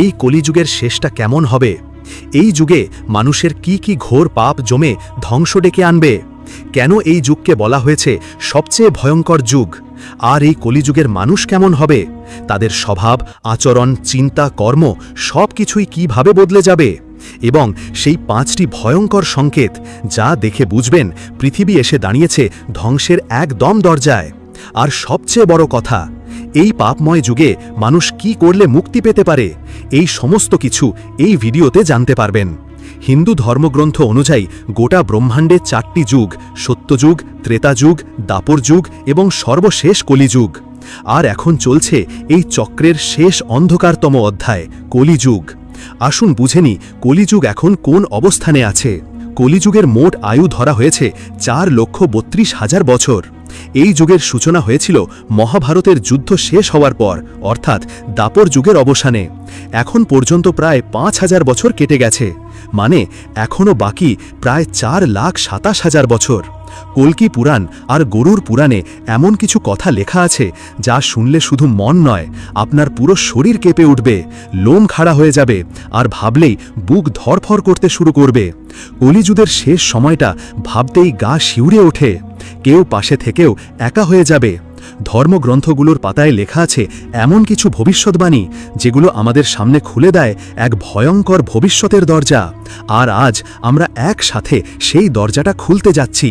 এই কলিযুগের শেষটা কেমন হবে? এই যুগে মানুষের কি কি ঘোর পাপ জমে ধ্বংস ডেকে আনবে? কেন এই যুগকে বলা হয়েছে সবচেয়ে ভয়ঙ্কর যুগ? আর এই কলিযুগের মানুষ কেমন হবে? তাদের স্বভাব, আচরণ, চিন্তা, কর্ম সব কিছুই কীভাবে বদলে যাবে? এবং সেই 5টি ভয়ঙ্কর সংকেত যা দেখে বুঝবেন পৃথিবী এসে দাঁড়িয়েছে ধ্বংসের একদম দরজায়। আর সবচেয়ে বড় কথা, এই পাপময় যুগে মানুষ কি করলে মুক্তি পেতে পারে, এই সমস্ত কিছু এই ভিডিওতে জানতে পারবেন। হিন্দু ধর্মগ্রন্থ অনুযায়ী গোটা ব্রহ্মাণ্ডে 4টি যুগ: সত্যযুগ, ত্রেতাযুগ, দাপর যুগ এবং সর্বশেষ কলিযুগ। আর এখন চলছে এই চক্রের শেষ অন্ধকারতম অধ্যায়, কলিযুগ। আসুন বুঝে নিই কলিযুগ এখন কোন অবস্থানে আছে। কলিযুগের মোট আয়ু ধরা হয়েছে 4,32,000 বছর। এই যুগের সূচনা হয়েছিল মহাভারতের যুদ্ধ শেষ হওয়ার পর, অর্থাৎ দাপর যুগের অবসানে। এখন পর্যন্ত প্রায় 5,000 বছর কেটে গেছে, মানে এখনও বাকি প্রায় 4,27,000 বছর। কল্কি পুরাণ আর গরুর পুরাণে এমন কিছু কথা লেখা আছে যা শুনলে শুধু মন নয়, আপনার পুরো শরীর কেঁপে উঠবে, লোম খাড়া হয়ে যাবে, আর ভাবলেই বুক ধরফর করতে শুরু করবে। কলিযুগের শেষ সময়টা ভাবতেই গা শিউরে ওঠে। কেউ পাশে থেকেও একা হয়ে যাবে। ধর্মগ্রন্থগুলোর পাতায় লেখা আছে এমন কিছু ভবিষ্যৎবাণী যেগুলো আমাদের সামনে খুলে দেয় এক ভয়ঙ্কর ভবিষ্যতের দরজা। আর আজ আমরা একসাথে সেই দরজাটা খুলতে যাচ্ছি।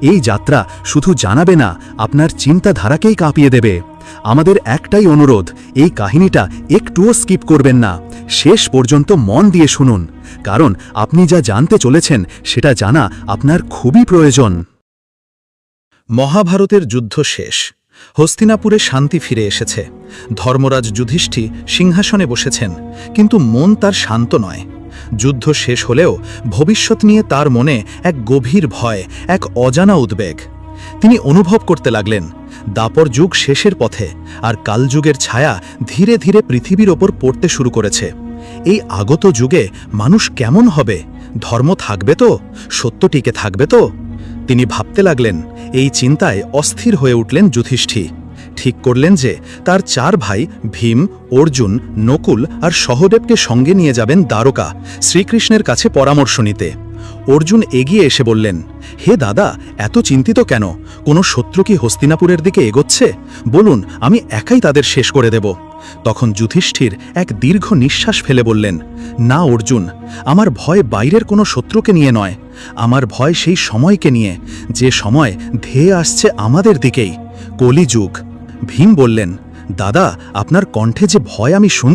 এই যাত্রা শুধু জানাবে না, আপনার চিন্তাধারাকেই কাঁপিয়ে দেবে। আমাদের একটাই অনুরোধ, এই কাহিনীটা একটুও স্কিপ করবেন না, শেষ পর্যন্ত মন দিয়ে শুনুন, কারণ আপনি যা জানতে চলেছেন সেটা জানা আপনার খুবই প্রয়োজন। মহাভারতের যুদ্ধ শেষ। হস্তিনাপুরে শান্তি ফিরে এসেছে। ধর্মরাজ যুধিষ্ঠির সিংহাসনে বসেছেন, কিন্তু মন তার শান্ত নয়। যুদ্ধ শেষ হলেও ভবিষ্যৎ নিয়ে তার মনে এক গভীর ভয়, এক অজানা উদ্বেগ। তিনি অনুভব করতে লাগলেন দাপর যুগ শেষের পথে, আর কালযুগের ছায়া ধীরে ধীরে পৃথিবীর ওপর পড়তে শুরু করেছে। এই আগত যুগে মানুষ কেমন হবে? ধর্ম থাকবে তো? সত্য টিকে থাকবে তো? তিনি ভাবতে লাগলেন। এই চিন্তায় অস্থির হয়ে উঠলেন যুধিষ্ঠির। ঠিক করলেন যে তার 4 ভাই ভীম, অর্জুন, নকুল আর সহদেবকে সঙ্গে নিয়ে যাবেন দ্বারকা, শ্রীকৃষ্ণের কাছে পরামর্শ নিতে। অর্জুন এগিয়ে এসে বললেন, হে দাদা, এত চিন্তিত কেন? কোনো শত্রু কি হস্তিনাপুরের দিকে এগোচ্ছে? বলুন, আমি একাই তাদের শেষ করে দেব। তখন যুধিষ্ঠির এক দীর্ঘ নিঃশ্বাস ফেলে বললেন, না অর্জুন, আমার ভয় বাইরের কোনো শত্রুকে নিয়ে নয়, আমার ভয় সেই সময়কে নিয়ে, যে সময় ধেয়ে আসছে আমাদের দিকেই, কলিযুগ। ভীম বললেন, দাদা, আপনার কণ্ঠে যে ভয় আমি শুন